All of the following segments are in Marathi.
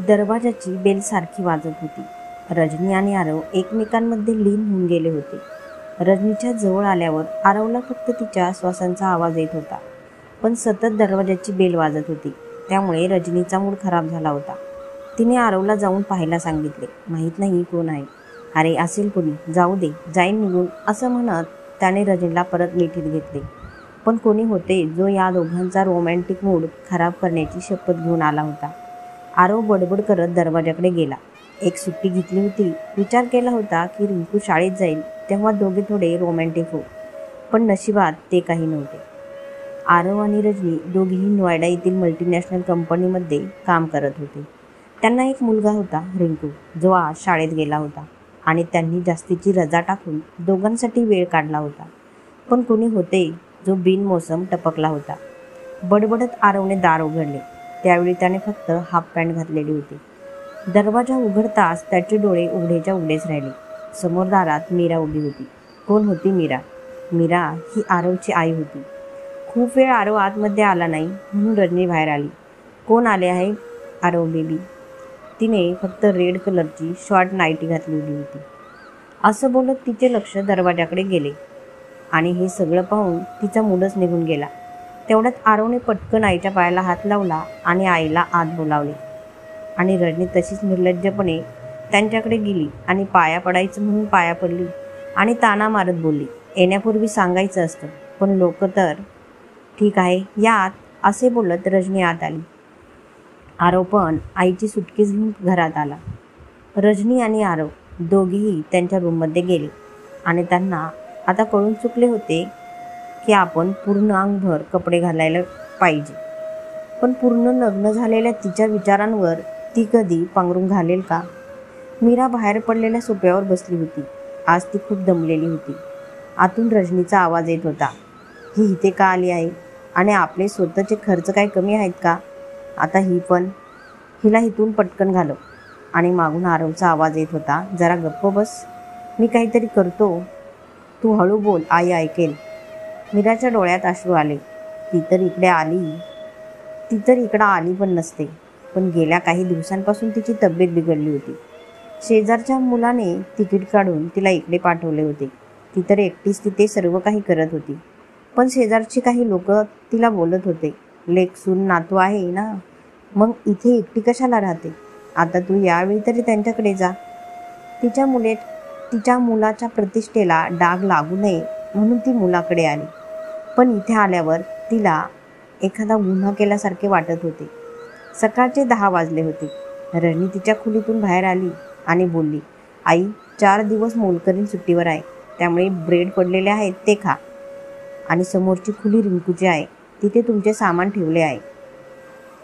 दरवाजाची बेल सारखी वाजत होती. रजनी आणि आरव एकमेकांमध्ये लीन होऊन गेले होते. रजनीच्या जवळ आल्यावर आरवला फक्त तिच्या श्वासांचा आवाज येत होता, पण सतत दरवाजाची बेल वाजत होती. त्यामुळे रजनीचा मूड खराब झाला होता. तिने आरवला जाऊन पाहायला सांगितले. माहीत नाही कोण आहे. अरे असेल कोणी, जाऊ दे, जाईन निघून, असं म्हणत त्याने रजनीला परत मिठीत घेतले. पण कोणी होते जो या दोघांचा रोमॅन्टिक मूड खराब करण्याची शपथ घेऊन आला होता. आरव बडबड करत दरवाजाकडे गेला. एक सुट्टी घेतली होती. विचार केला होता की रिंकू शाळेत जाईल तेव्हा दोघे थोडे रोमॅन्टिक होऊ, पण नशिबात ते काही नव्हते. आरव आणि रजनी दोघेही नोएडा येथील मल्टीनॅशनल कंपनीमध्ये काम करत होते. त्यांना एक मुलगा होता, रिंकू, जो आज शाळेत गेला होता आणि त्यांनी जास्तीची रजा टाकून दोघांसाठी वेळ काढला होता. पण कोणी होते जो बिनमोसम टपकला होता. बडबडत आरवने दार उघडले. त्यावेळी त्याने फक्त हाफ पॅन्ट घातलेली होती. दरवाजा उघडताच त्याचे डोळे उघडेच्या उघडेच राहिले. समोर दारात मीरा उभी होती. कोण होती मीरा? मीरा ही आरवची आई होती. खूप वेळ आरव आतमध्ये आला नाही म्हणून रजनी बाहेर आली. कोण आले आहे आरव बेबी? तिने फक्त रेड कलरची शॉर्ट नाईटी घातलेली होती. असं बोलत तिचे लक्ष दरवाजाकडे गेले आणि हे सगळं पाहून तिचा मूडच निघून गेला. तेवढ्यात आरवने पटकन आईच्या पायाला हात लावला आणि आईला आत बोलावले आणि रजनी तशीच निर्लज्जपणे त्यांच्याकडे गेली आणि पाया पडायचं म्हणून पाया पडली आणि ताना मारत बोलली, येण्यापूर्वी सांगायचं असतं, पण लोक तर. ठीक आहे यात, असे बोलत रजनी आत आली. आरव पण आईची सुटकेस घेऊन घरात आला. रजनी आणि आरव दोघेही त्यांच्या रूममध्ये गेले आणि त्यांना आता कळून चुकले होते की आपण पूर्ण अंगभर कपडे घालायला पाहिजे. पण पूर्ण नग्न झालेल्या तिच्या विचारांवर ती कधी पांघरून घालेल का? मीरा बाहेर पडलेल्या सोफ्यावर बसली होती. आज ती खूप दमलेली होती. आतून रजनीचा आवाज येत होता, ही इथे का आली आहे आणि आपले स्वतःचे खर्च काय कमी आहेत का? आता ही पण, हिला इथून पटकन घालव. आणि मागून आरवचा आवाज येत होता, जरा गप्प बस, मी काहीतरी करतो, तू हळू बोल, आई ऐकेल. मीराच्या डोळ्यात अश्रू आले. ती तर इकडं आली पण नसते. पण गेल्या काही दिवसांपासून तिची तब्येत बिघडली होती. शेजारच्या मुलाने तिकीट काढून तिला इकडे पाठवले होते. ती तर एकटीच तिथे सर्व काही करत होती. पण शेजारची काही लोक तिला बोलत होते, लेक सून नातू आहे ना, मग इथे एकटी कशाला राहते? आता तू यावेळी तरी त्यांच्याकडे जा. तिच्या मुलाच्या प्रतिष्ठेला डाग लागू नये म्हणून ती मुलाकडे आली. पण इथे आल्यावर तिला एखादा गुन्हा केल्यासारखे वाटत होते. सकाळचे 10 वाजले होते. रजनी तिच्या खोलीतून बाहेर आली आणि बोलली, आई 4 दिवस मोलकरीण सुट्टीवर आहे, त्यामुळे ब्रेड पडलेले आहेत ते खा. आणि समोरची खोली रिंकूची आहे, तिथे तुमचे सामान ठेवले आहे.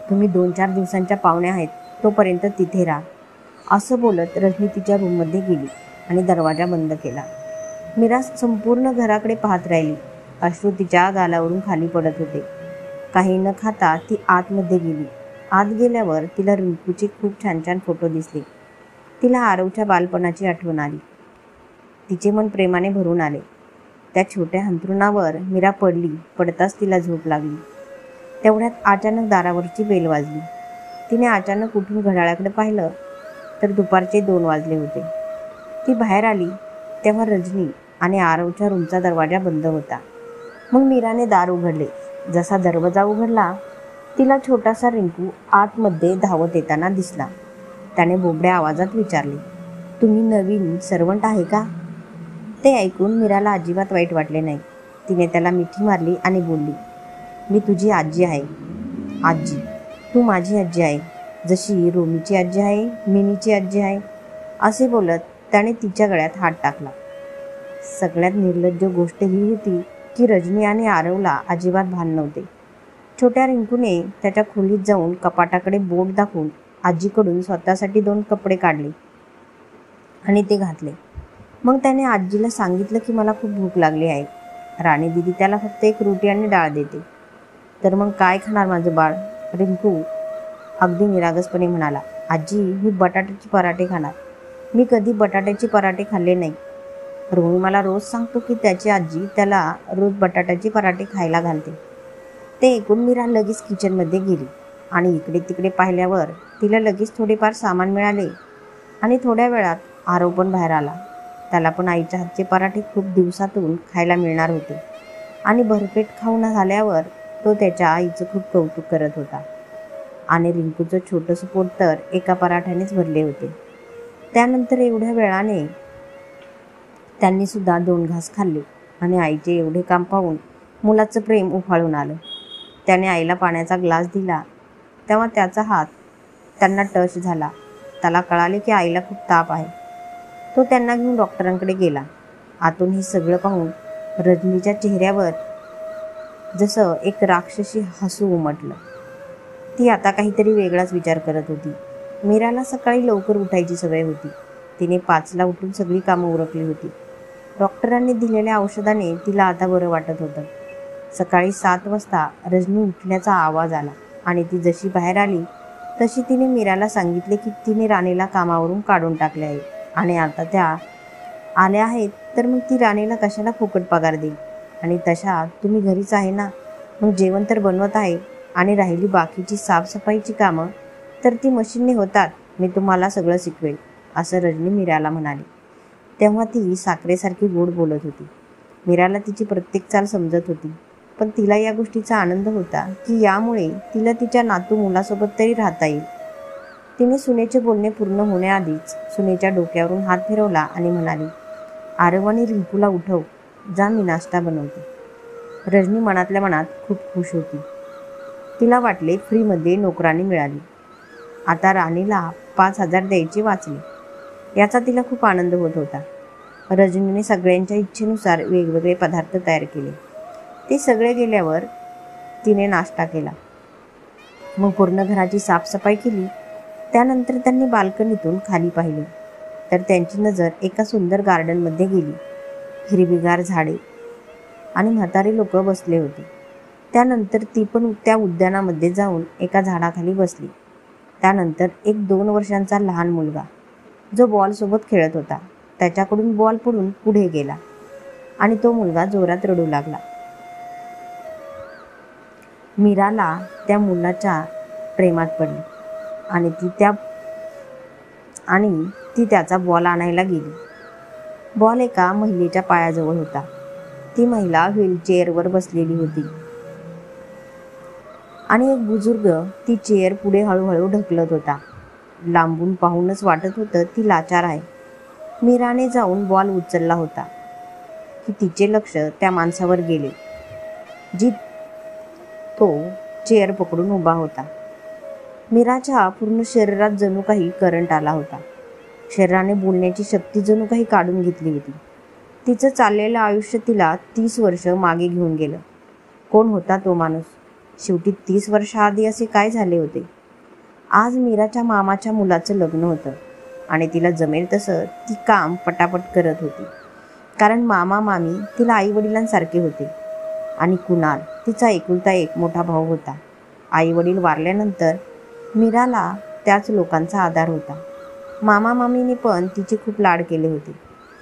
तुम्ही 2-4 दिवसांच्या पाहुण्या आहेत, तोपर्यंत तिथे राहा. असं बोलत रजनी तिच्या रूममध्ये गेली आणि दरवाजा बंद केला. मीरा संपूर्ण घराकडे पाहत राहिली. अश्रू तिच्या गालावरून खाली पडत होते. काही न खाता ती आतमध्ये गेली. आत गेल्यावर तिला रिंकूचे खूप छान छान फोटो दिसले. तिला आरवच्या बालपणाची आठवण आली. तिचे मन प्रेमाने भरून आले. त्या छोट्या अंथरुणावर मीरा पडताच तिला झोप लागली. तेवढ्यात अचानक दारावरची बेल वाजली. तिने अचानक उठून घड्याळाकडे पाहिलं तर दुपारचे 2 वाजले होते. ती बाहेर आली तेव्हा रजनी आणि आरवच्या रूमचा दरवाजा बंद होता. मग मीराने दार उघडले. जसा दरवाजा उघडला तिला छोटासा रिंकू आतमध्ये धावत येताना दिसला. त्याने बोबड्या आवाजात विचारले, तुम्ही नवीन सर्वंट आहे का? ते ऐकून मीराला अजिबात वाईट वाटले नाही. तिने त्याला मिठी मारली आणि बोलली, मी तुझी आजी आहे. आजी, तू माझी आजी आहे, जशी रोमीची आजी आहे, मिनीची आजी आहे. असे बोलत त्याने तिच्या गळ्यात हात टाकला. सगळ्यात निर्लज्ज गोष्ट ही होती की रजनी आणि आरवला अजिबात भान नव्हते. छोट्या रिंकूने त्याच्या खोलीत जाऊन कपाटाकडे बोट दाखवून आजीकडून स्वतःसाठी 2 कपडे काढले आणि ते घातले. मग त्याने आजीला सांगितलं की मला खूप भूक लागली आहे. राणी दिदी त्याला फक्त एक रोटी आणि डाळ देते. तर मग काय खाणार माझं बाळ? रिंकू अगदी निरागसपणे म्हणाला, आजी मी बटाट्याचे पराठे खाणार. मी कधी बटाट्याचे पराठे खाल्ले नाही. रोमी मला रोज सांगतो की त्याची आजी त्याला रोज बटाट्याचे पराठे खायला घालते. ते ऐकून मीरा लगेच किचनमध्ये गेली आणि इकडे तिकडे पाहिल्यावर तिला लगेच थोडेफार सामान मिळाले आणि थोड्या वेळात आरव पण बाहेर आला. त्याला पण आईच्या हातचे पराठे खूप दिवसातून खायला मिळणार होते आणि भरपेट खाऊन झाल्यावर तो त्याच्या आईचं खूप कौतुक करत होता. आणि रिंकूचं छोटंसं पोट तर एका पराठ्यानेच भरले होते. त्यानंतर एवढ्या वेळाने त्यांनी सुद्धा 2 घास खाल्ले आणि आईचे एवढे काम पाहून मुलाचं प्रेम उफाळून आलं. त्याने आईला पाण्याचा ग्लास दिला तेव्हा त्याचा हात त्यांना टच झाला. त्याला कळाले की आईला खूप ताप आहे. तो त्यांना घेऊन डॉक्टरांकडे गेला. आतून हे सगळं पाहून रजनीच्या चेहऱ्यावर जसं एक राक्षसी हसू उमटलं. ती आता काहीतरी वेगळाच विचार करत होती. मीराला सकाळी लवकर उठायची सवय होती. तिने 5ला उठून सगळी कामं उरकली होती. डॉक्टरांनी दिलेल्या औषधाने तिला आता बरं वाटत होतं. सकाळी 7 वाजता रजनी उठण्याचा आवाज आला आणि ती जशी बाहेर आली तशी तिने मीराला सांगितले की तिने राणीला कामावरून काढून टाकले आहे आणि आता त्या आल्या आहेत तर मग ती राणीला कशाला फुकट पगार देईल. आणि तशा तुम्ही घरीच आहे ना, मग जेवण तर बनवत आहे आणि राहिली बाकीची साफसफाईची कामं तर ती मशीनने होतात. मी तुम्हाला सगळं शिकवेल, असं रजनी मीराला म्हणाली. तेव्हा ती साखरेसारखी गोड बोलत होती. मीराला तिची प्रत्येक चाल समजत होती, पण तिला या गोष्टीचा आनंद होता की यामुळे तिला तिच्या नातू मुलासोबत तरी राहता येईल. तिने सुनेचे बोलणे पूर्ण होण्याआधीच सुनेच्या डोक्यावरून हात फिरवला आणि म्हणाली, आरव आणि रिंकूला उठव, जा मी नाश्ता बनवते. रजनी मनातल्या मनात खूप खुश होती. तिला वाटले फ्रीमध्ये नोकरानी मिळाली. आता राणीला 5,000 द्यायचे वाचले याचा तिला खूप आनंद होत होता. रजनीने सगळ्यांच्या इच्छेनुसार वेगवेगळे पदार्थ तयार केले. ते सगळे गेल्यावर तिने नाश्ता केला. मग पूर्ण घराची साफसफाई केली. त्यानंतर त्यांनी बाल्कनीतून खाली पाहिले तर त्यांची नजर एका सुंदर गार्डनमध्ये गेली. हिरवीगार झाडे आणि म्हातारे लोक बसले होते. त्यानंतर ती पण त्या उद्यानामध्ये जाऊन एका झाडाखाली बसली. त्यानंतर एक 2 वर्षांचा लहान मुलगा जो बॉलसोबत खेळत होता त्याच्याकडून बॉल पडून पुढे गेला आणि तो मुलगा जोरात रडू लागला. मीराला त्या मुलाच्या प्रेमात पडली आणि ती त्याचा बॉल आणायला गेली. बॉल एका महिलेच्या पायाजवळ होता. ती महिला व्हीलचेअरवर बसलेली होती आणि एक बुजुर्ग ती चेअर पुढे हळूहळू ढकलत होता. लांबून पाहूनच वाटत होतं ती लाचार आहे. मीराने जाऊन बॉल उचलला होता की तिचे लक्ष त्या माणसावर गेले जी तो चेअर पकडून उभा होता. मीराच्या पूर्ण शरीरात जणू काही करंट आला होता. शरीराने बोलण्याची शक्ती जणू काही काढून घेतली होती. तिचं चाललेलं आयुष्य तिला 30 वर्ष मागे घेऊन गेलं. कोण होता तो माणूस? शेवटी 30 वर्षाआधी असे काय झाले होते? आज मीराच्या मामाच्या मुलाचं लग्न होतं आणि तिला जमेल तसं ती काम पटापट करत होती. कारण मामा मामी तिला आईवडिलांसारखे होते आणि कुणाल तिचा एकुलता एक मोठा भाऊ होता. आईवडील वारल्यानंतर मीराला त्याच लोकांचा आधार होता. मामा मामीने पण तिचे खूप लाड केले होते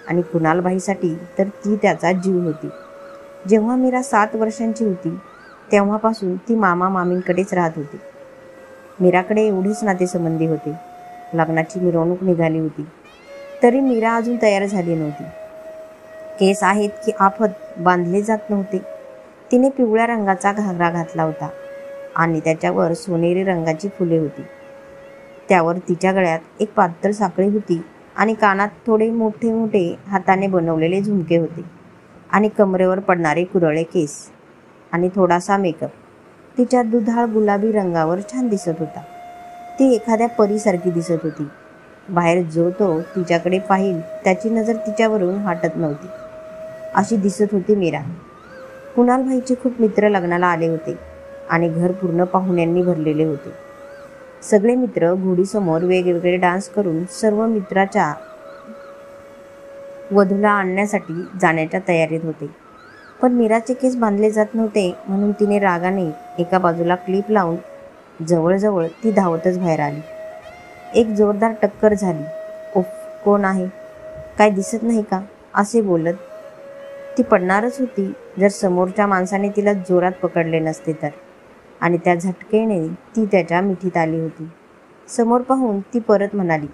आणि कुणालबाईसाठी तर ती त्याचा जीव होती. जेव्हा मीरा 7 वर्षांची होती तेव्हापासून ती मामा मामींकडेच राहत होती. मीराकडे एवढेच नातेसंबंधी होते. लग्नाची मिरवणूक निघाली होती तरी मीरा अजून तयार झाली नव्हती. केस आहेत की आफत बांधले जात नव्हते. तिने पिवळ्या रंगाचा घागरा घातला होता आणि त्याच्यावर सोनेरी रंगाची फुले होती. त्यावर तिच्या गळ्यात एक पातळ साखळी होती आणि कानात थोडे मोठे मोठे हाताने बनवलेले झुमके होते आणि कमरेवर पडणारे कुरळे केस आणि थोडासा मेकअप तिच्या दुधाळ गुलाबी रंगावर छान दिसत होता. ती एखाद्या परीसारखी दिसत होती. बाहेर जो तो तिच्याकडे पाहिल त्याची नजर तिच्यावरून हटत नव्हती अशी दिसत होती मीरा. कुणालभाईचे खूप मित्र लग्नाला आले होते आणि घर पूर्ण पाहुण्यांनी भरलेले होते. सगळे मित्र घोडीसमोर वेगवेगळे डान्स करून सर्व मित्राच्या वधूला आणण्यासाठी जाण्याच्या तयारीत होते. पण मीराचे केस बांधले जात नव्हते म्हणून तिने रागाने एका बाजूला क्लिप लावून जवळजवळ ती धावतच बाहेर आली. एक जोरदार टक्कर झाली. उफ, कोण आहे? काय दिसत नाही का? असे बोलत ती पडणारच होती जर समोरच्या माणसाने तिला जोरात पकडले नसते तर. आणि त्या झटकेने ती त्याच्या मिठीत आली होती. समोर पाहून ती परत म्हणाली,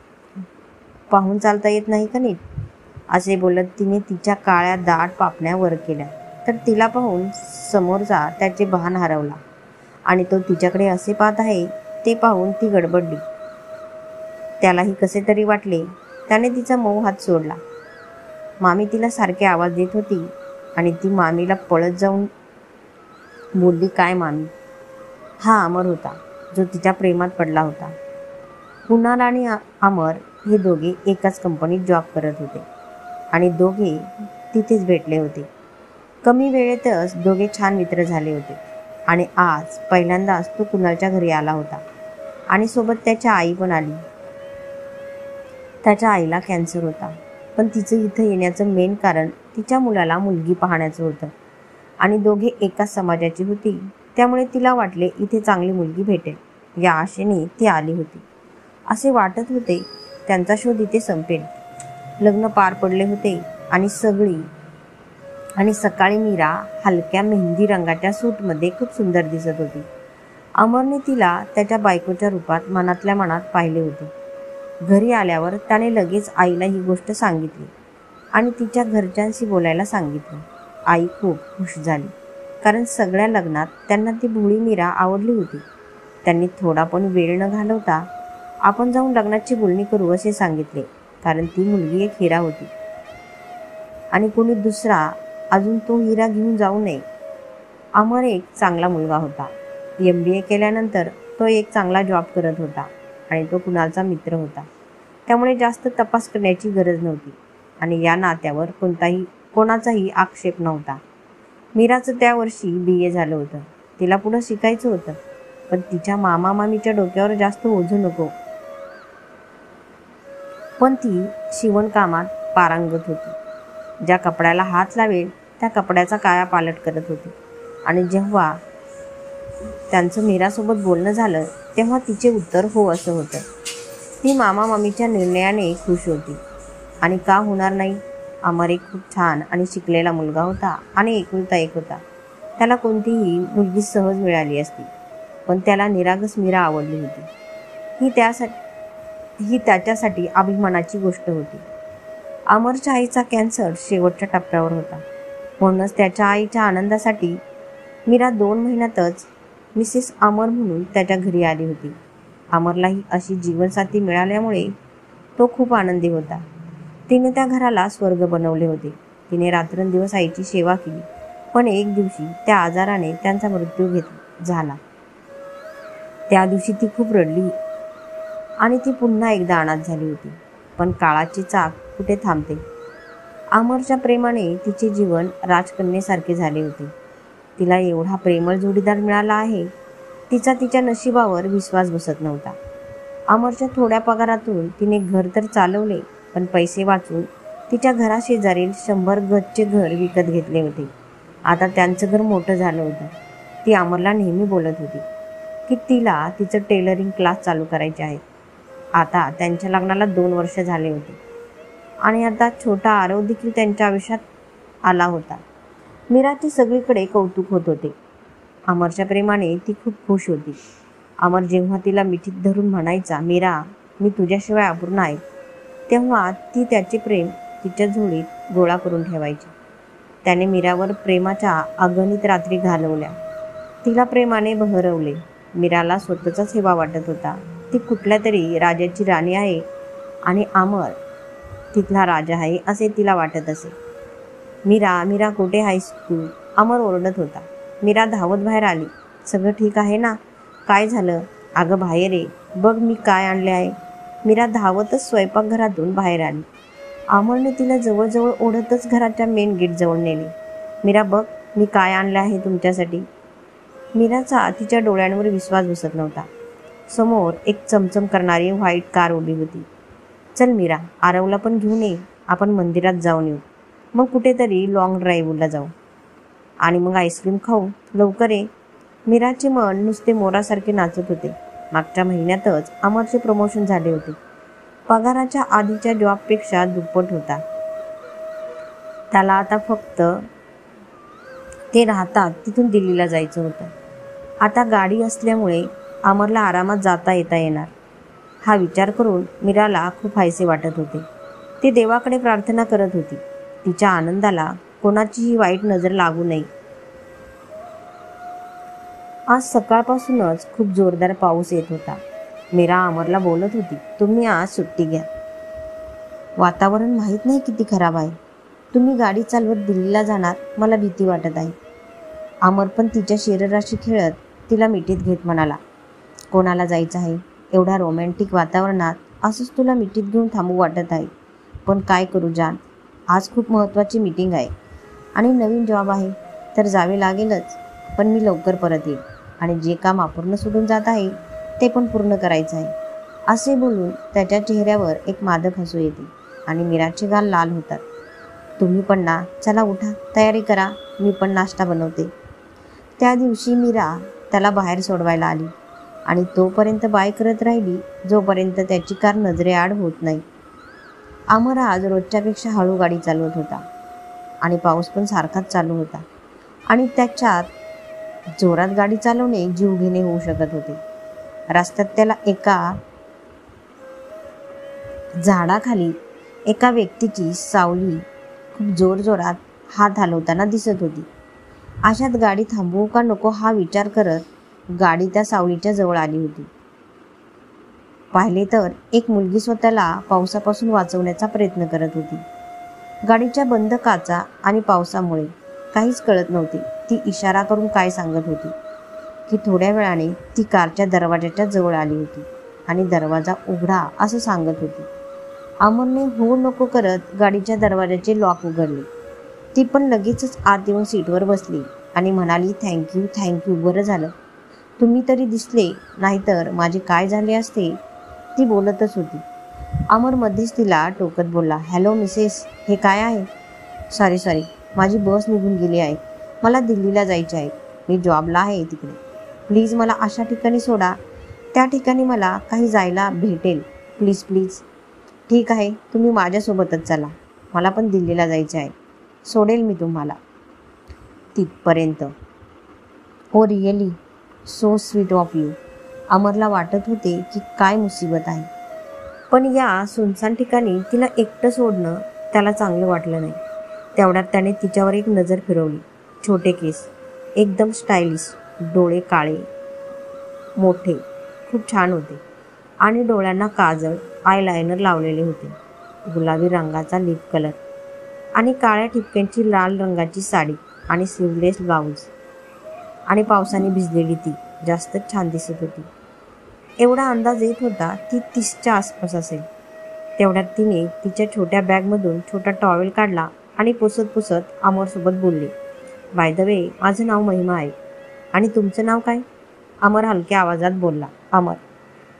पाहून चालता येत नाही का नीट? असे बोलत तिने तिच्या काळ्या दाट पापण्या वर केल्या. तर तिला पाहून समोरचा त्याचे भान हरवला आणि तो तिच्याकडे असे पाहत आहे ते पाहून ती गडबडली. त्यालाही कसे तरी वाटले. त्याने तिचा मऊ हात सोडला. मामी तिला सारखे आवाज देत होती आणि ती मामीला पळत जाऊन बोलली, काय मामी? हा अमर होता, जो तिच्या प्रेमात पडला होता. कुणाल आणि अमर हे दोघे एकाच कंपनीत जॉब करत होते आणि दोघे तिथेच भेटले होते. कमी वेळेतच दोघे छान मित्र झाले होते आणि आज पहिल्यांदाच तो कुणालच्या घरी आला होता आणि सोबत त्याची आई पण आली. त्याच्या आईला कॅन्सर होता, पण तिचं इथं येण्याचं मेन कारण तिच्या मुलाला मुलगी पाहण्याचं होतं आणि दोघे एकाच समाजाची होती, त्यामुळे तिला वाटले इथे चांगली मुलगी भेटेल. या आशेने ती आली होती. असे वाटत होते त्यांचा शोध इथे संपेल. लग्न पार पडले होते आणि सकाळी मीरा हलक्या मेहंदी रंगाच्या सूटमध्ये खूप सुंदर दिसत होती. अमरने तिला त्याच्या बायकोच्या रूपात मनातल्या मनात पाहिले होते. घरी आल्यावर त्याने लगेच आईला ही गोष्ट सांगितली आणि तिच्या घरच्यांशी बोलायला सांगितलं. आई खूप खुश झाली, कारण सगळ्या लग्नात त्यांना ती भोळी मीरा आवडली होती. त्यांनी थोडा पण वेळ न घालवता आपण जाऊन लग्नाची बोलणी करू असे सांगितले, कारण ती मुलगी एक हिरा होती आणि कोणी दुसरा अजून तो हिरा घेऊन जाऊ नये. अमर एक चांगला मुलगा होता. MBA केल्यानंतर तो एक चांगला जॉब करत होता आणि तो कुणालचा मित्र होता, त्यामुळे जास्त तपास करण्याची गरज नव्हती आणि या नात्यावर कोणाचाही आक्षेप नव्हता. मीराचं त्या वर्षी BA झालं होतं. तिला पुढं शिकायचं होतं, पण तिच्या मामा मामीच्या डोक्यावर जास्त ओझं नको. पण ती शिवणकामात पारंगत होती. ज्या कपड्याला हात लावेल त्या कपड्याचा कायापालट करत होती आणि जेव्हा त्यांचं मीरासोबत बोलणं झालं तेव्हा तिचे उत्तर हो असं होतं. ती मामा मामीच्या निर्णयाने खुश होती आणि का होणार नाही. अमर एक खूप छान आणि शिकलेला मुलगा होता आणि एकुलता एक होता. त्याला कोणतीही मुलगी सहज मिळाली असती, पण त्याला निरागस मीरा आवडली होती. ही त्याच्यासाठी अभिमानाची गोष्ट होती. अमरच्या आईचा कॅन्सर शेवटच्या टप्प्यावर होता, म्हणूनच त्याच्या आईच्या आनंदासाठी मीरा 2 महिन्यातच मिसेस अमर म्हणून त्याच्या घरी आली होती. अमरलाही अशी जीवनसाथी मिळाल्यामुळे तो खूप आनंदी होता. तिने त्या घराला स्वर्ग बनवले होते. तिने रात्रंदिवस आईची सेवा केली, पण एक दिवशी त्या आजाराने त्यांचा मृत्यू झाला. त्या दिवशी ती खूप रडली आणि ती पुन्हा एकदा अनाथ झाली होती. पण काळाची चाक कुठे थांबते. अमरच्या प्रेमाने तिचे जीवन राजकन्येसारखे झाले होते. तिला एवढा प्रेमळ जोडीदार मिळाला आहे, तिचा तिच्या नशिबावर विश्वास बसत नव्हता. अमरच्या थोड्या पगारातून तिने घर तर चालवले, पण पैसे वाचून तिच्या घराशेजारील 100 गजचे घर विकत घेतले होते. आता त्यांचं घर मोठं झालं होतं. ती अमरला नेहमी बोलत होती की तिला तिचं टेलरिंग क्लास चालू करायचे आहेत. आता त्यांच्या लग्नाला 2 वर्ष झाले होते आणि आता छोटा आरव देखील त्यांच्या आयुष्यात आला होता. मीराचे सगळीकडे कौतुक होत होते. अमरच्या प्रेमाने ती खूप खुश होती. अमर जेव्हा तिला मिठीत धरून म्हणायचा, मीरा मी तुझ्याशिवाय अपूर्ण आहे, तेव्हा ती त्याचे प्रेम तिच्या झोळीत गोळा करून ठेवायची. त्याने मीरावर प्रेमाच्या अगणित रात्री घालवल्या. तिला प्रेमाने बहरवले. मीराला स्वतःचाच हेवा वाटत होता. ती कुठल्या तरी राजाची राणी आहे आणि अमर तिथला राजा आहे असे तिला वाटत असे. मीरा मीरा कुठे आहेस तू? अमर ओरडत होता. मीरा धावत बाहेर आली. सगळं ठीक आहे ना? काय झालं? अगं बाहेर ये, बघ मी काय आणले आहे. मीरा धावतच स्वयंपाकघरातून बाहेर आली. अमरने तिला जवळजवळ ओढतच घराच्या मेन गेटजवळ नेले. मीरा बघ मी काय आणले आहे तुमच्यासाठी. मीराचा तिच्या डोळ्यांवर विश्वास बसत नव्हता. समोर एक चमचम करणारी व्हाईट कार उभी होती. चल मीरा, आरवला पण घेऊन ये, आपण मंदिरात जाऊन येऊ, मग कुठेतरी लॉंग ड्राईव्हला जाऊ आणि मग आईस्क्रीम खाऊ. लवकर ये. मीराचे मन नुसते मोरासारखे नाचत होते. मागच्या महिन्यातच अमरचे प्रमोशन झाले होते. पगाराच्या आधीच्या जॉबपेक्षा दुप्पट होता. त्याला आता फक्त ते राहतात तिथून दिल्लीला जायचं होतं. आता गाडी असल्यामुळे अमरला आरामात जाता येणार. हा विचार करून मीराला खूप हायसे वाटत होते. ती देवाकडे प्रार्थना करत होती. तिच्या आनंदाला कोणाचीही वाईट नजर लागू नये. आज सकाळपासूनच खूप जोरदार पाऊस येत होता. मीरा अमरला बोलत होती, तुम्ही आज सुट्टी घ्या. वातावरण माहीत नाही किती खराब आहे. तुम्ही गाडी चालवत दिल्लीला जाणार, मला भीती वाटत आहे. अमर पण तिच्या शरीराशी खेळत तिला मिठीत घेत म्हणाला, कोणाला जायचं आहे? एवढ्या रोमॅन्टिक वातावरणात असंच तुला मिठीत घेऊन थांबू वाटत आहे. पण काय करू जान, आज खूप महत्त्वाची मीटिंग आहे आणि नवीन जॉब आहे, तर जावे लागेलच. पण मी लवकर परत येईल आणि जे काम अपूर्ण सोडून जात आहे ते पण पूर्ण करायचं आहे. असे बोलून त्याच्या चेहऱ्यावर एक मादक हसू येते आणि मीराचे गाल लाल होतात. तुम्ही पण ना, चला उठा, तयारी करा, मी पण नाश्ता बनवते. त्या दिवशी मीरा त्याला बाहेर सोडवायला आली आणि तोपर्यंत बाय करत राहिली जोपर्यंत त्याची कार नजरेआड होत नाही. अमर आज रोजच्यापेक्षा हळू गाडी चालवत होता आणि पाऊस पण सारखाच चालू होता आणि त्याच्यात जोरात गाडी चालवणे जीवघेणे होऊ शकत होते. रस्त्यात त्याला एका झाडाखाली एका व्यक्तीची सावली खूप जोरजोरात हात हलवताना दिसत होती. अशात गाडी थांबवू का नको हा विचार करत गाडी त्या सावलीच्या जवळ आली होती. पाहिले तर एक मुलगी स्वतःला पावसापासून वाचवण्याचा प्रयत्न करत होती. गाडीच्या बंद काचा आणि पावसामुळे काहीच कळत नव्हते ती इशारा करून काय सांगत होती की थोड्या वेळाने ती कारच्या दरवाजाच्या जवळ आली होती आणि दरवाजा उघडा असं सांगत होती. अमरने हो नको करत गाडीच्या दरवाजाचे लॉक उघडले. ती पण लगेचच आत येऊन सीटवर बसली आणि म्हणाली, थँक्यू, बरं झालं तुम्ही तरी दिसले, नाहीतर माझे काय झाले असते. ती बोलतच होती. अमर मध्येच तिला टोकत बोलला, हॅलो मिसेस, हे काय आहे? सॉरी, माझी बस निघून गेली आहे. मला दिल्लीला जायचे आहे. मी जॉबला आहे तिकडे. प्लीज मला अशा ठिकाणी सोडा, त्या ठिकाणी मला काही जायला भेटेल. प्लीज. ठीक आहे, तुम्ही माझ्यासोबतच चला. मला पण दिल्लीला जायचे आहे. सोडेल मी तुम्हाला तिथपर्यंत. Oh really, so sweet of you. अमरला वाटत होते की काय मुसीबत आहे, पण या सुनसान ठिकाणी तिला एकटं सोडणं त्याला चांगलं वाटलं नाही. तेवढ्यात त्याने तिच्यावर एक नजर फिरवली. छोटे केस, एकदम स्टायलिश, डोळे काळे मोठे, खूप छान होते आणि डोळ्यांना काजळ, आयलायनर लावलेले होते. गुलाबी रंगाचा लिप कलर आणि काळ्या ठिपक्यांची लाल रंगाची साडी आणि स्लीवलेस ब्लाऊज आणि पावसाने भिजलेली ती जास्तच छान दिसत होती. एवढा अंदाज येत होता ती 30च्या आसपास असेल. तेवढ्यात तिने तिच्या छोट्या बॅगमधून छोटा टॉवेल काढला आणि पुसत अमरसोबत बोलली, बाय द वे, माझं नाव महिमा आहे. आणि तुमचं नाव काय? अमर हलक्या आवाजात बोलला, अमर.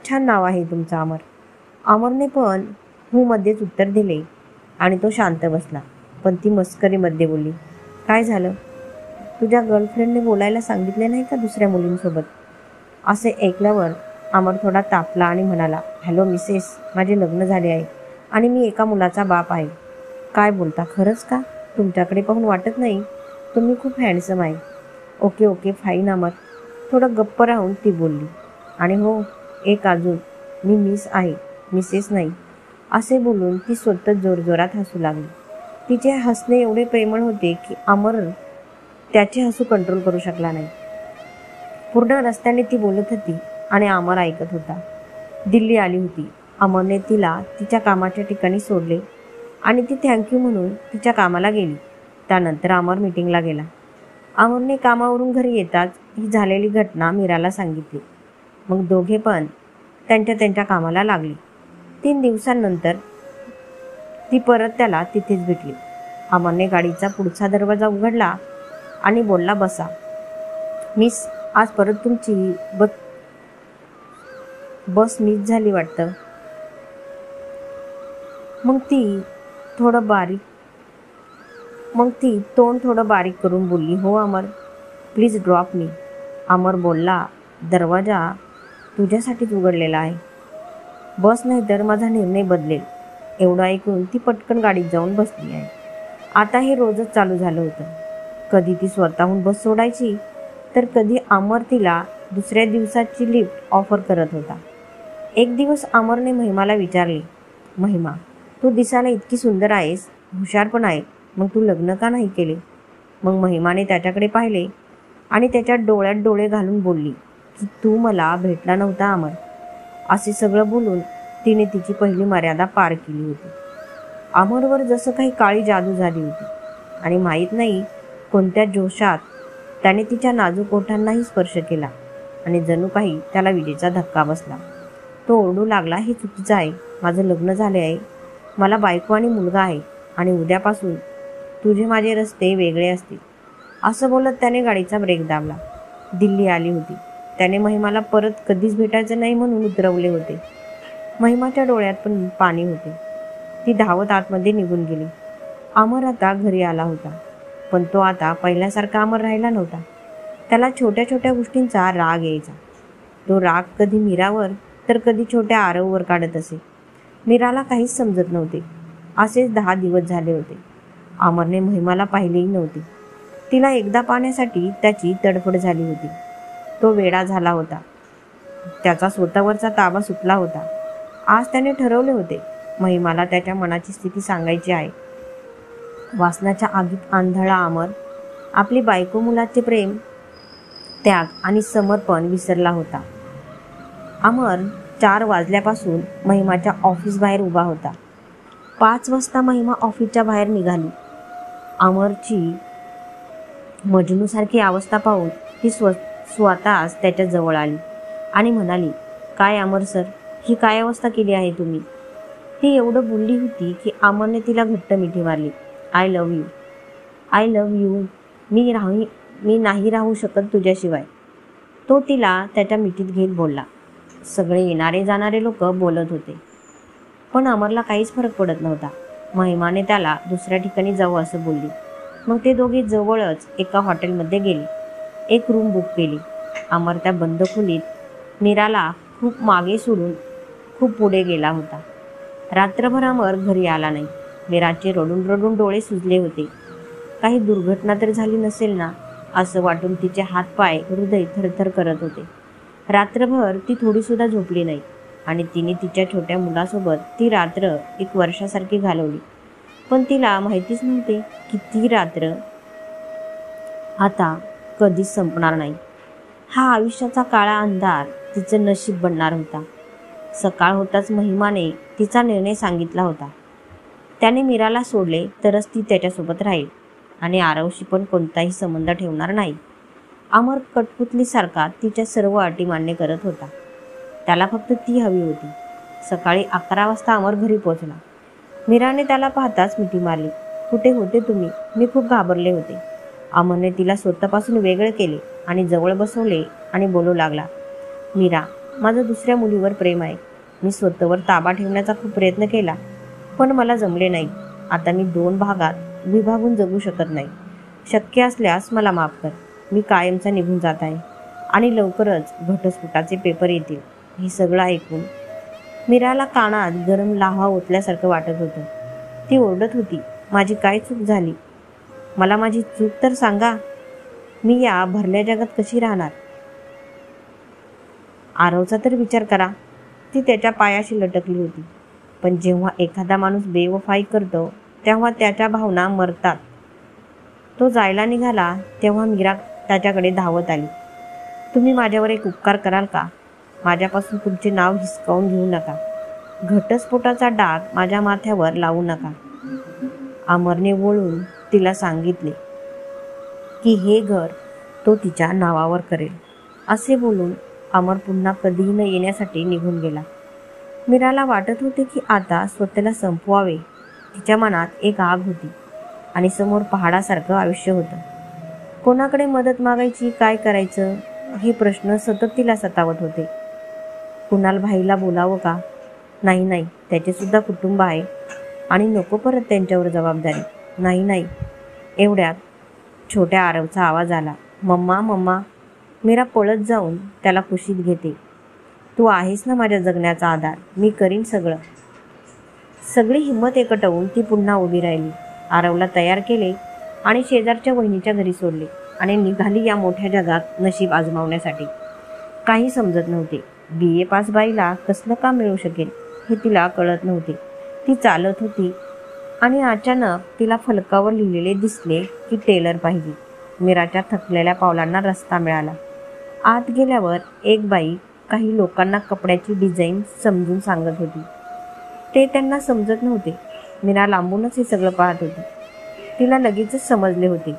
छान नाव आहे तुमचं, अमर. अमरने पण हो मध्येच उत्तर दिले आणि तो शांत बसला. पण ती मस्करीमध्ये बोलली, काय झालं? तुझ्या गर्लफ्रेंडने बोलायला सांगितले नाही का दुसऱ्या मुलींसोबत? असे ऐकल्यावर अमर थोडा तापला आणि म्हणाला, हॅलो मिसेस, माझे लग्न झाले आहे आणि मी एका मुलाचा बाप आहे. काय बोलता, खरंच का? तुमच्याकडे पाहून वाटत नाही. तुम्ही खूप हँडसम आहे. Okay fine. अमर थोडं गप्प राहून ती बोलली, आणि हो, एक अजून, मी मिस आहे, मिसेस नाही. असे बोलून ती स्वतः जोरजोरात हसू लागली. तिचे हसणे एवढे प्रेमळ होते की अमर त्याचे हसू कंट्रोल करू शकला नाही. पूर्ण रस्त्याने ती बोलत होती आणि अमर ऐकत होता. दिल्ली आली होती. अमरने तिला तिच्या कामाच्या ठिकाणी सोडले आणि ती थँक्यू म्हणून तिच्या कामाला गेली. त्यानंतर अमर मीटिंगला गेला. अमरने कामावरून घरी येताच ही झालेली घटना मीराला सांगितली. मग दोघे पण त्यांच्या कामाला लागले. 3 दिवसांनंतर ती परत त्याला तिथेच भेटली. अमरने गाडीचा पुढचा दरवाजा उघडला आणि बोलला, बसा मिस, आज परत तुमची बस मिस झाली वाटतं. मग ती तोंड थोडं बारीक करून बोलली, हो अमर, प्लीज ड्रॉप मी. अमर बोलला, दरवाजा तुझ्यासाठीच उघडलेला आहे. बस नाही तर माझा निर्णय बदलेल. एवढं ऐकून ती पटकन गाडीत जाऊन बसली आहे. आता हे रोजच चालू झालं होतं. कधी ती स्वतःहून बस सोडायची, तर कधी अमर तिला दुसऱ्या दिवसाची लिफ्ट ऑफर करत होता. एक दिवस अमरने महिमाला विचारले, महिमा, तू दिसायला इतकी सुंदर आहेस, हुशार पण आहे, मग तू लग्न का नाही केले? मग महिमाने त्याच्याकडे पाहिले आणि त्याच्या डोळ्यात डोळे घालून बोलली की तू मला भेटला नव्हता अमर. असे सगळं बोलून तिने तिची पहिली मर्यादा पार केली होती. अमरवर जसं काही काळी जादू झाली होती आणि माहीत नाही कोणत्या जोशात त्याने तिच्या नाजूक ओठांनाही स्पर्श केला आणि जणू काही त्याला विजेचा धक्का बसला. तो ओरडू लागला, हे चुकीचं आहे, माझं लग्न झाले आहे, मला बायको आणि मुलगा आहे आणि उद्यापासून तुझे माझे रस्ते वेगळे असतील. असं बोलत त्याने गाडीचा ब्रेक दाबला. दिल्ली आली होती. त्याने महिमाला परत कधीच भेटायचं नाही म्हणून उतरवले होते. महिमाच्या डोळ्यात पण पाणी होते. ती धावत आतमध्ये निघून गेली. अमर आता घरी आला होता, पण तो आता पहिल्यासारखा अमर राहिला नव्हता. त्याला छोट्या छोट्या गोष्टींचा राग यायचा. तो राग कधी मीरावर तर कधी छोट्या आरववर काढत असे. मीराला काहीच समजत नव्हते. असेच 10 दिवस झाले होते. अमरने महिमाला पाहिलेही नव्हते. तिला एकदा पाहण्यासाठी त्याची तडफड झाली होती. तो वेडा झाला होता. त्याचा स्वतःवरचा ताबा सुटला होता. आज त्याने ठरवले होते, महिमाला त्याच्या मनाची स्थिती सांगायची आहे. वासनाच्या आगीत आंधळा अमर आपली बायको मुलाचे प्रेम, त्याग आणि समर्पण विसरला होता. अमर 4 वाजल्यापासून महिमाच्या ऑफिस बाहेर उभा होता. 5 वाजता महिमा ऑफिसच्या बाहेर निघाली. अमरची मजनूसारखी अवस्था पाहून ती स्वतःच त्याच्या जवळ आली आणि म्हणाली, काय अमर सर, ही काय अवस्था केली आहे तुम्ही? ती एवढं बोलली होती की अमरने तिला घट्ट मिठी मारली. I love you, I love you, मी नाही राहू शकत तुझ्याशिवाय. तो तिला त्याच्या मिठीत घेत बोलला. सगळे येणारे जाणारे लोक बोलत होते, पण अमरला काहीच फरक पडत नव्हता. महिमाने त्याला दुसऱ्या ठिकाणी जाऊ असं बोलली. मग ते दोघे जवळच एका हॉटेलमध्ये गेले. एक रूम बुक केली. अमर त्या बंद खोलीत मीराला खूप मागे सोडून खूप पुढे गेला होता. रात्रभर अमर घरी आला नाही. मीराचे रडून रडून डोळे सुजले होते. काही दुर्घटना तर झाली नसेल ना असं वाटून तिचे हातपाय, हृदय थरथर करत होते. रात्रभर ती थोडीसुद्धा झोपली नाही आणि तिने तिच्या छोट्या मुलासोबत ती रात्र 1 वर्षासारखी घालवली. पण तिला माहितीच नव्हते की ती रात्र आता कधीच संपणार नाही. हा आयुष्याचा काळा अंधार तिचं नशीब बनणार होता. सकाळ होताच महिमाने तिचा निर्णय सांगितला होता. त्याने मीराला सोडले तरच ती त्याच्यासोबत राहील आणि आरवशी पण कोणताही संबंध ठेवणार नाही. अमर कठपुतलीसारखा तिच्या सर्व अटी मान्य करत होता. त्याला फक्त ती हवी होती. सकाळी 11 वाजता अमर घरी पोहोचला. मीराने त्याला पाहताच मिठी मारली. कुठे होते तुम्ही? मी खूप घाबरले होते. अमरने तिला स्वतःपासून वेगळे केले आणि जवळ बसवले आणि बोलू लागला, मीरा, माझं दुसऱ्या मुलीवर प्रेम आहे. मी स्वतःवर ताबा ठेवण्याचा खूप प्रयत्न केला, पण मला जमले नाही. आता मी 2 भागात विभागून जगू शकत नाही. शक्य असल्यास मला माफ कर. मी कायमचा निघून जात आहे आणि लवकरच घटस्फोटाचे पेपर येतील. हे सगळं ऐकून मीराला कानात गरम लाव्हा ओतल्यासारखं वाटत होतं. ती ओरडत होती, माझी काय चूक झाली? मला माझी चूक तर सांगा. मी या भरल्या जगात कशी राहणार? आरवचा तर विचार करा. ती त्याच्या पायाशी लटकली होती. पण जेव्हा एखादा माणूस बेवफाई करतो तेव्हा त्याच्या भावना मरतात. तो जायला निघाला तेव्हा मीरा त्याच्याकडे धावत आली. तुम्ही माझ्यावर एक उपकार कराल का? माझ्यापासून तुमचे नाव हिसकावून घेऊ नका. घटस्फोटाचा डाग माझ्या माथ्यावर लावू नका. अमरने वळून तिला सांगितले की हे घर तो तिच्या नावावर करेल. असे बोलून अमर पुन्हा कधीही न येण्यासाठी निघून गेला. मीराला वाटत होते की आता स्वतःला संपवावे. तिच्या मनात एक आग होती आणि समोर पहाडासारखं आयुष्य होतं. कोणाकडे मदत मागायची, काय करायचं हे प्रश्न सतत तिला सतावत होते. कुणाल भाईला बोलावं का? नाही, त्याचेसुद्धा कुटुंब आहे आणि नको परत त्यांच्यावर जबाबदारी. नाही. एवढ्यात छोट्या आरवचा आवाज आला, मम्मा. मीरा पळत जाऊन त्याला कुशीत घेते. तू आहेस ना माझ्या जगण्याचा आधार. मी करीन सगळं. सगळी हिंमत एकवटून ती पुन्हा उभी राहिली. आरवला तयार केले आणि शेजारच्या वहिनीच्या घरी सोडले आणि निघाली या मोठ्या जगात नशीब आजमावण्यासाठी. काही समजत नव्हते. BA पास बाईला कसलं काम मिळू शकेल हे तिला कळत नव्हते. ती चालत होती आणि अचानक तिला फलकावर लिहिलेले दिसले की टेलर पाहिजे. मीराच्या थकलेल्या पावलांना रस्ता मिळाला. आत गेल्यावर एक बाई काही लोकांना कपड्याची डिझाईन समजून सांगत होती. ते त्यांना समजत नव्हते. मीरा लांबूनच हे सगळं पाहत होती. तिला लगेचच समजले होते.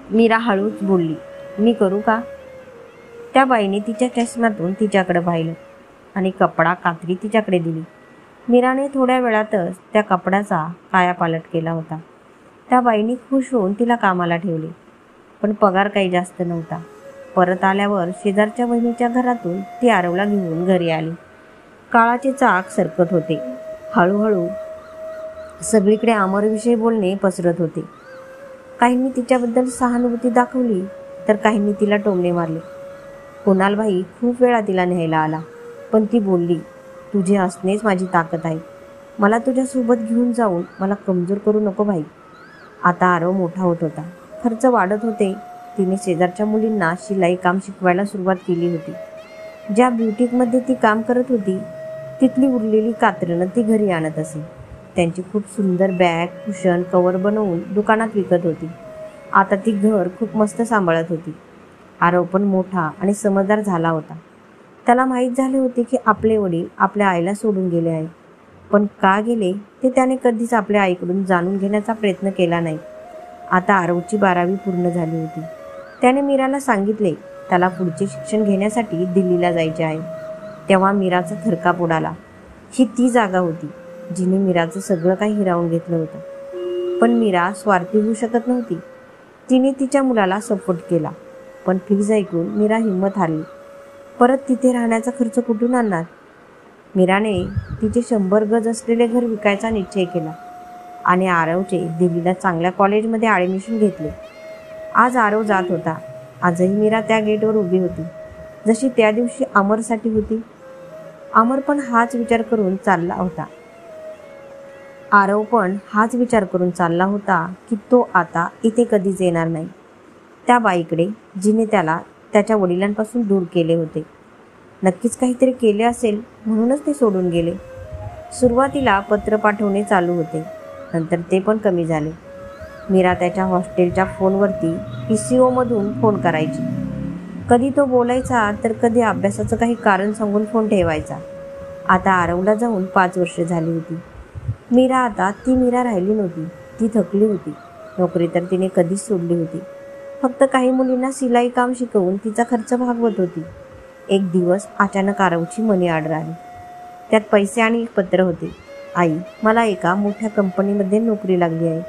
मीरा हळूच बोलली, मी करू का? त्या बाईने तिच्या चष्म्यातून तिच्याकडे पाहिलं आणि कपडा कात्री तिच्याकडे दिली. मीराने थोड्या वेळातच त्या कपड्याचा कायापालट केला होता. त्या बाईने खुश होऊन तिला कामाला ठेवले, पण पगार काही जास्त नव्हता. परत आल्यावर शेजारच्या बहिणीच्या घरातून ती आरवला घेऊन घरी आली. काळाचे चाक सरकत होते. हळूहळू सगळीकडे अमरविषयी बोलणे पसरत होते. काहींनी तिच्याबद्दल सहानुभूती दाखवली तर काहींनी तिला टोमणे मारले. कुणालबाई खूप वेळा तिला न्यायला आला, पण ती बोलली, तुझे असणेच माझी ताकद आहे. मला तुझ्यासोबत घेऊन जाऊन मला कमजोर करू नको बाई. आता आरव मोठा होत होता. खर्च वाढत होते. तिने शेजारच्या मुलींना शिलाई काम शिकवायला सुरुवात केली होती. ज्या ब्युटीकमध्ये ती काम करत होती तिथली उरलेली कात्रणं ती घरी आणत असे. त्यांची खूप सुंदर बॅग, कुशन, कवर बनवून दुकानात विकत होती. आता ती घर खूप मस्त सांभाळत होती. आरव पण मोठा आणि समजदार झाला होता. त्याला माहीत झाले होते की आपले वडील आपल्या आईला सोडून गेले आहे, पण का गेले ते त्याने कधीच आपल्या आईकडून जाणून घेण्याचा प्रयत्न केला नाही. आता आरवची 12वी पूर्ण झाली होती. त्याने मीराला सांगितले त्याला पुढचे शिक्षण घेण्यासाठी दिल्लीला जायचे आहे. तेव्हा मीराचा थरकाप उडाला. ही ती जागा होती जिने मीराचं सगळं काही हिरावून घेतलं होतं. पण मीरा स्वार्थी होऊ शकत नव्हती. तिने तिच्या मुलाला सपोर्ट केला, पण फीज ऐकून मीरा हिंमत हारली. परत तिथे राहण्याचा खर्च कुठून आणणार? मीराने तिचे 100 गज असलेले घर विकायचा निश्चय केला आणि आरवचे दिल्लीला चांगल्या कॉलेजमध्ये ॲडमिशन घेतले. आज आरव जात होता. आजही मीरा त्या गेटवर उभी होती, जशी त्या दिवशी अमरसाठी होती. अमर पण हाच विचार करून चालला होता. आरव पण हाच विचार करून चालला होता की तो आता इथे कधीच येणार नाही. त्या बाईकडे जिने त्याला त्याच्या वडिलांपासून दूर केले होते. नक्कीच काहीतरी केले असेल म्हणूनच ते सोडून गेले. सुरुवातीला पत्र पाठवणे चालू होते, नंतर ते पण कमी झाले. मीरा त्याच्या हॉस्टेलच्या फोनवरती PCOमधून फोन करायची. कधी तो बोलायचा तर कधी अभ्यासाचं काही कारण सांगून फोन ठेवायचा. आता आरवला जाऊन 5 वर्ष झाली होती. मीरा आता ती मीरा राहिली नव्हती. ती थकली होती. नोकरी तर तिने कधीच सोडली होती. फक्त काही मुलींना शिलाई काम शिकवून तिचा खर्च भागवत होती. एक दिवस अचानक आरवची मनी ऑर्डर आली. त्यात पैसे आणि एक पत्र होते. आई, मला एका मोठ्या कंपनीमध्ये नोकरी लागली आहे.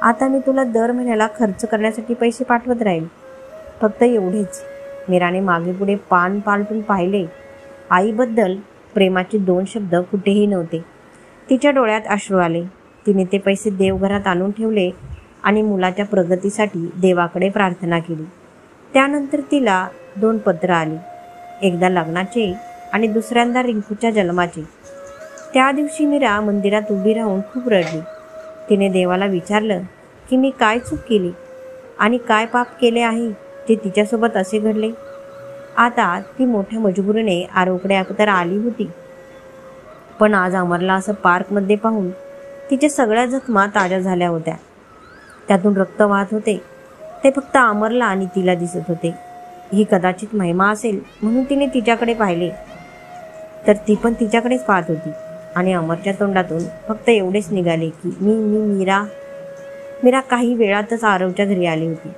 आता मी तुला दर महिन्याला खर्च करण्यासाठी पैसे पाठवत राहील. फक्त एवढेच. मीराने मागे पुढे पान पालटून पाहिले. आईबद्दल प्रेमाचे 2 शब्द कुठेही नव्हते. तिच्या डोळ्यात अश्रू आले. तिने ते पैसे देवघरात आणून ठेवले आणि मुलाच्या प्रगतीसाठी देवाकडे प्रार्थना केली. त्यानंतर तिला 2 पत्र आली. एकदा लग्नाचे आणि दुसऱ्यांदा रिंकूच्या जन्माचे. त्या दिवशी मीरा मंदिरात उभी राहून खूप रडली. तिने देवाला विचारलं की मी काय चूक केली आणि काय पाप केले आहे जे तिच्यासोबत असे घडले. आता ती मोठ्या मजबुरीने आरवकडे तर आली होती, पण आज अमरला असं पार्कमध्ये पाहून तिच्या सगळ्या जखमा ताज्या झाल्या होत्या. त्यातून रक्त वाहत होते. ते फक्त अमरला आणि तिला दिसत होते. ही कदाचित महिमा असेल म्हणून तिने तिच्याकडे पाहिले, तर ती पण तिच्याकडेच पाहत होती. आणि अमरच्या तोंडातून फक्त एवढेच निघाले की मीरा काही वेळातच आरवच्या घरी आली होती.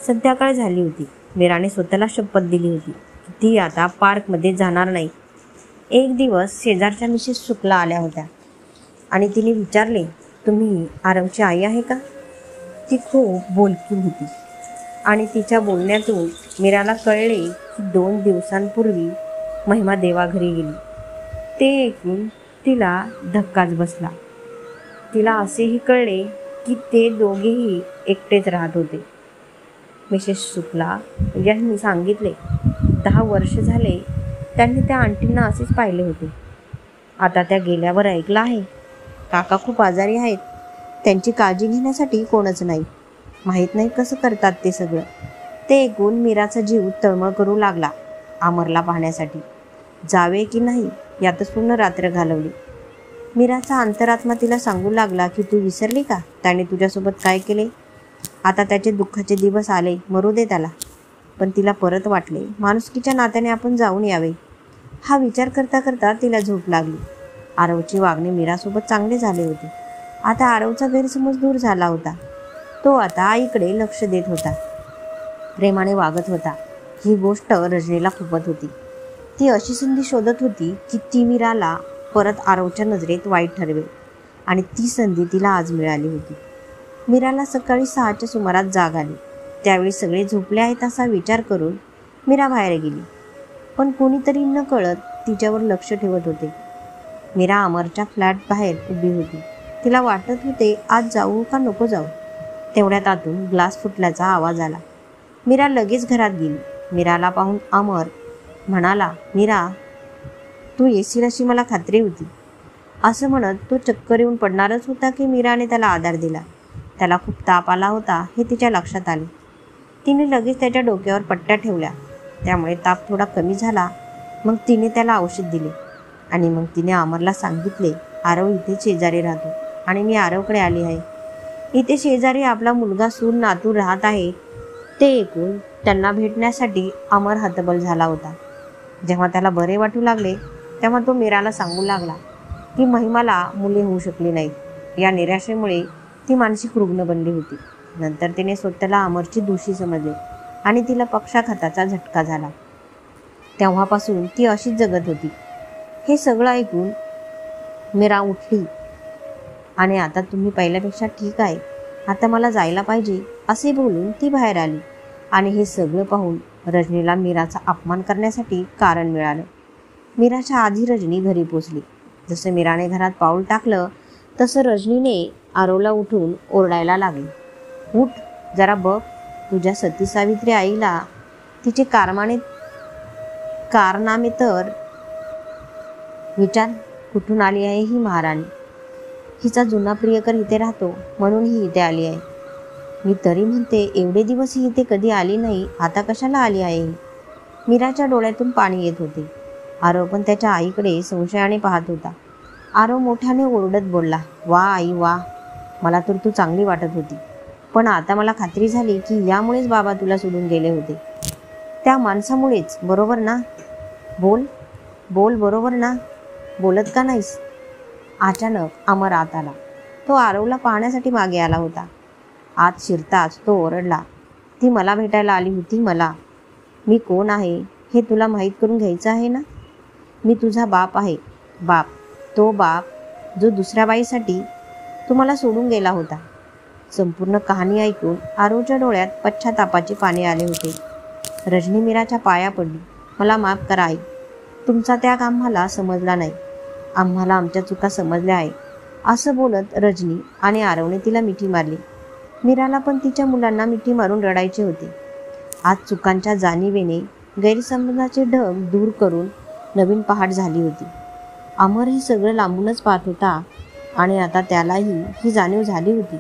संध्याकाळ झाली होती. मीराने स्वतःला शपथ दिली होती की ती आता पार्कमध्ये जाणार नाही. एक दिवस शेजारच्या मिसेस शुक्ला आल्या होत्या आणि तिने विचारले, तुम्ही आरवची आई आहे का? ती खूप बोलकी होती आणि तिच्या बोलण्यातून मीराला कळले की 2 दिवसांपूर्वी महिमा देवाघरी गेली. ते ऐकून तिला धक्काच बसला. तिला असेही कळले की ते दोघेही एकटेच राहत होते. मिसेस शुक्ला यांनी सांगितले, 10 वर्ष झाले त्यांनी त्या आंटींना असेच पाहिले होते. आता त्या गेल्यावर ऐकलं आहे काका खूप आजारी आहेत. त्यांची काळजी घेण्यासाठी कोणच नाही. माहीत नाही कसं करतात ते सगळं. ते ऐकून मीराचा जीव तळमळ करू लागला अमरला पाहण्यासाठी. जावे की नाही यातच पूर्ण रात्र घालवली. मीराचा अंतरात्मा तिला सांगू लागला की तू विसरली का त्याने तुझ्यासोबत काय केले. आता त्याचे दुःखाचे दिवस आले, मरू दे त्याला. पण तिला परत वाटले माणुसकीच्या नात्याने आपण जाऊन यावे. हा विचार करता करता तिला झोप लागली. आरवची वागणे मीरासोबत चांगले झाले होते. आता आरवचा गैरसमज दूर झाला होता. तो आता आईकडे लक्ष देत होता, प्रेमाने वागत होता. ही गोष्ट रजनीला खुपत होती. ती अशी संधी शोधत होती की ती मीराला परत आरवच्या नजरेत वाईट ठरवेल, आणि ती संधी तिला आज मिळाली होती. मीराला सकाळी 6च्या सुमारास जाग आली. त्यावेळी सगळे झोपले आहेत असा विचार करून मीरा बाहेर गेली. पण कोणीतरी न कळत तिच्यावर लक्ष ठेवत होते. मीरा अमरच्या फ्लॅट बाहेर उभी होती. तिला वाटत होते आज जाऊ का नको जाऊ. तेवढ्यात आतून ग्लास फुटल्याचा आवाज आला. मीरा लगेच घरात गेली. मीराला पाहून अमर म्हणाला, मीरा तू येशील अशी मला खात्री होती. असं म्हणत तो चक्कर येऊन पडणारच होता की मीराने त्याला आधार दिला. त्याला खूप ताप आला होता हे तिच्या लक्षात आले. तिने लगेच त्याच्या डोक्यावर पट्ट्या ठेवल्या. त्यामुळे ताप थोडा कमी झाला. मग तिने त्याला औषध दिले आणि मग तिने अमरला सांगितले, आरव इथे शेजारी राहतो आणि मी आरवकडे आली आहे. इथे शेजारी आपला मुलगा सून नातू राहत आहे. ते ऐकून त्यांना भेटण्यासाठी अमर हतबल झाला होता. जेव्हा त्याला बरे वाटू लागले तेव्हा तो मीराला सांगू लागला की महिमाला मुले होऊ शकली नाहीत. या निराशेमुळे ती मानसिक रुग्ण बनली होती. नंतर तिने स्वतःला अमरची दोषी समजले आणि तिला पक्षाघाताचा झटका झाला. तेव्हापासून ती अशीच जगत होती. हे सगळं ऐकून मीरा उठली आणि आता तुम्ही पहिल्यापेक्षा ठीक आहे, आता मला जायला पाहिजे असे बोलून ती बाहेर आली. आणि हे सगळं पाहून रजनीला मीराचा अपमान करण्यासाठी कारण मिळालं. मीराच्या आधी रजनी घरी पोचली. जसं मीराने घरात पाऊल टाकलं तसं रजनीने आरवला उठून ओरडायला लागली, उठ जरा बघ, तुझ्या सती सावित्री आईला तिचे कारनामे तर विचार. कुठून आली आहे ही महाराणी. हिचा जुना प्रियकर इथे राहतो म्हणून ही इथे आली आहे. मी तरी म्हणते एवढे दिवस ही इथे कधी आली नाही, आता कशाला आली आहे. मीराच्या डोळ्यातून पाणी येत होते. आरव पण त्याच्या आईकडे संशयाने पाहत होता. आरव मोठ्याने ओरडत बोलला, वा आई वा, मला तर तू चांगली वाटत होती, पण आता मला खात्री झाली की यामुळेच बाबा तुला सोडून गेले होते. त्या माणसामुळेच, बरोबर ना. बोल बोल, बरोबर ना, बोलत का नाहीस. अचानक अमर आत आला. तो आरवला पाहण्यासाठी मागे आला होता. आत शिरताच तो ओरडला, ती मला भेटायला आली होती. मला, मी कोण आहे हे तुला माहीत करून घ्यायचं आहे ना. मी तुझा बाप आहे. बाप, तो बाप जो दुसऱ्या बाईसाठी तुम्हाला सोडून गेला होता. संपूर्ण कहाणी ऐकून आरवच्या डोळ्यात पश्चातापाचे पाणी आले होते. रजनी मीराच्या पाया पडली. मला माफ करा आई, तुमचा त्याग आम्हाला समजला नाही. आम्हाला आमच्या चुका समजल्या आहे. असं बोलत रजनी आणि आरवने तिला मिठी मारली. मीराला पण तिच्या मुलांना मिठी मारून रडायचे होते. आज चुकांच्या जाणीवेने गैरसमजाचे ढग दूर करून नवीन पहाट झाली होती. अमर हे सगळं लांबूनच पाहत होता आणि आता त्यालाही ही जाणीव झाली होती.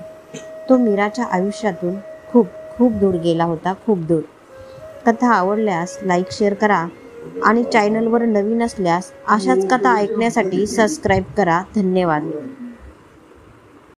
तो मीराच्या आयुष्यातून खूप खूप दूर गेला होता, खूप दूर. कथा आवडल्यास लाईक शेअर करा आणि चॅनलवर नवीन असल्यास अशाच कथा ऐकण्यासाठी सबस्क्राईब करा. धन्यवाद.